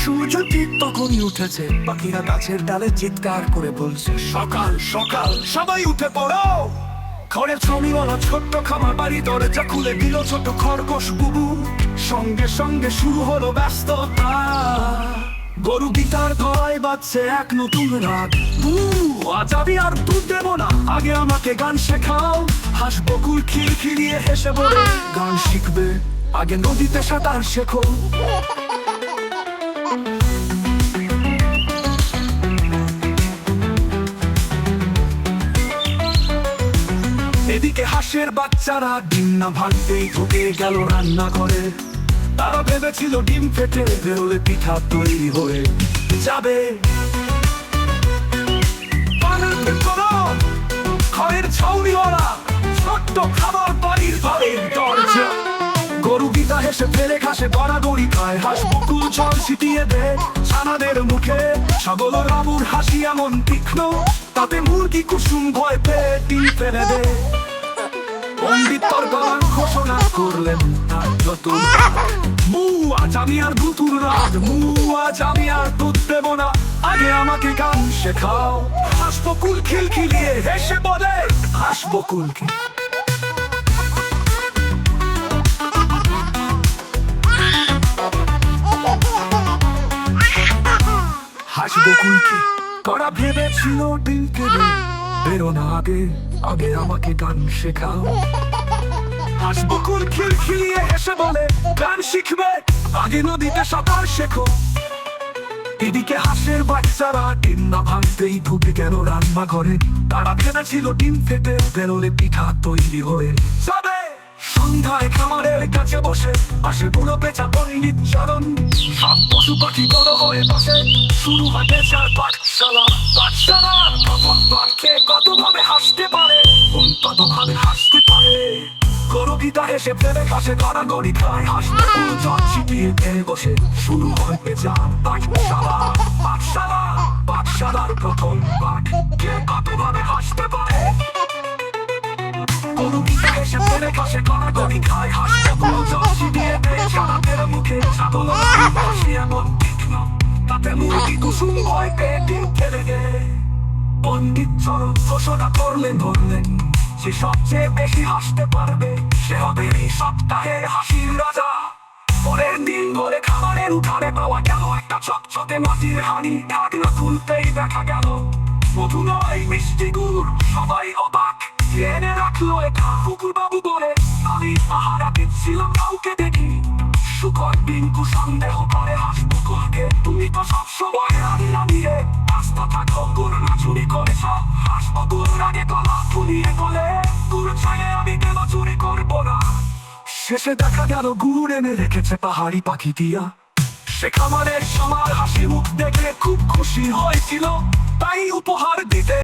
সূর্য ঠিক তখনই উঠেছে, পাখিরা গাছের ডালে চিৎকার করে বলছে, সকাল সকাল সবাই উঠে পড়ো। ঘরের ছবিওয়ালা ছোট্ট খামার বাড়ি দরজা খুলে দিল ছোট খরগোশ বুবু। সঙ্গে সঙ্গে শুরু হলো ব্যস্ততা, গরু গিটার গলায় বাজছে এক নতুন রাগ। আজ আমি আর দুধ দেবো না, আগে আমাকে গান শেখাও। হাঁস বকুল খিলখিলিয়ে হেসে বলে, গান শিখবে আগে নদীতে সাঁতার শেখো। এদিকে হাঁসের বাচ্চারা ডিম না ভাঙতেই ঢুকে গেল রান্নাঘরে। তারা ভেবেছিল ডিম ফেটে বেরোলে পিঠা তৈরি হয়ে যাবে। ঘরের ছাউনিওয়ালা ছোট্ট খাবার বাড়ির ঘরের দরজা। গরু গিতা হেসে ফেলে ঘাসে গড়াগড়ি খায়, হাঁস বকুল জল ছিটিয়ে দেয় ছানাদের মুখে। ছাগল রামুর হাসি এমন তীক্ষ্ণ, তাতে মুরগি কুসুম ভয় পেয়ে ডিম ফেলে দেয়। পণ্ডিত তার গান ঘোষণা করলেন, আজ আমি আর দুধুর রাত, আজ আমি আর দুধ দেব না, আগে আমাকে গান শেখাও। হাঁস বকুল খিলখিলিয়ে হেসে বলে, হাঁস বকুল হাঁস বকুল কি তোরা ভেবেছিল ডিম কেড়ে বেরো না, আগে আগে আমাকে গান শেখাও। হাঁস বকুল খিলখিলিয়ে হেসে বলে, গান শিখবে আগে নদীতে সাঁতার শেখো। এদিকে হাঁসের বাচ্চারা ডিম না ভাঙতেই ঢুকে গেল রান্নাঘরে। তারা ভেবেছিল ডিম ফেটে বেরোলে পিঠা তৈরি হয়ে যাবে। সন্ধ্যায় খামারের কাছে বসে পাশে বুড়ো পেঁচা পণ্ডিত চরণ। সব পশু পাখি বড় হয়ে বসে, শুরু হয় পেঁচার পাঠশালা। পাঠশালা প্রথম পাঠকে কতভাবে হাসতে পারে, কতভাবে হাসতে পারে। গরু গিতা হেসে ফেলে ঘাসে গড়াগড়ি খায়, হাঁস বকুল জল ছিটিয়ে খেয়ে বসে, শুরু হয় পেঁচার পাঠশালা। পাঠশালা পাঠশালার প্রথম পাঠ কে কতভাবে হাসতে পারে। গরু গিতা হেসে ফেলে ঘাসে গড়াগড়ি খায়, হাঁস বকুল জল ছিটিয়ে দেয় ছানাদের মুখে। ছাগল হাসি এমন তীক্ষ্ণ, তাতে মুরগি কুসুম ভয় পেয়ে ডিম ফেলে দেয়। পণ্ডিত চরণ ঘোষণা করলেন, ধরলেন যে সবচেয়ে বেশি হাসতে পারবে সে হবে এই সপ্তাহে হাসির রাজা। পরের দিন ধরে খাবারের উঠানে পাওয়া গেল একটা চকচকে মাটির হাঁড়ি। ঢাকনা খুলতেই দেখা গেল মধু নয় মিষ্টি গুড়। সবাই অবাক, এনে রাখলো এটা কুকুর বাবু বলে। আমি পাহারা দিচ্ছিলাম কাউকে দেখি, শুকর বিঙ্কু সন্দেহ করে হাঁস বকুলকে, তুমি তো সবসময় রানি নামিয়ে ব্যস্ত থাকো, গুড় না চুরি করেছ। হাঁস বকুল রাগে গলা ফুলিয়ে বলে, গুড় চাইলে আমি কেন চুরি করবো না। শেষে দেখা গেল গুড় এনে রেখেছে পাহাড়ি পাখি টিয়া। সে খামারের সবার হাসি মুখ দেখে খুব খুশি হয়েছিল, তাই উপহার দিতে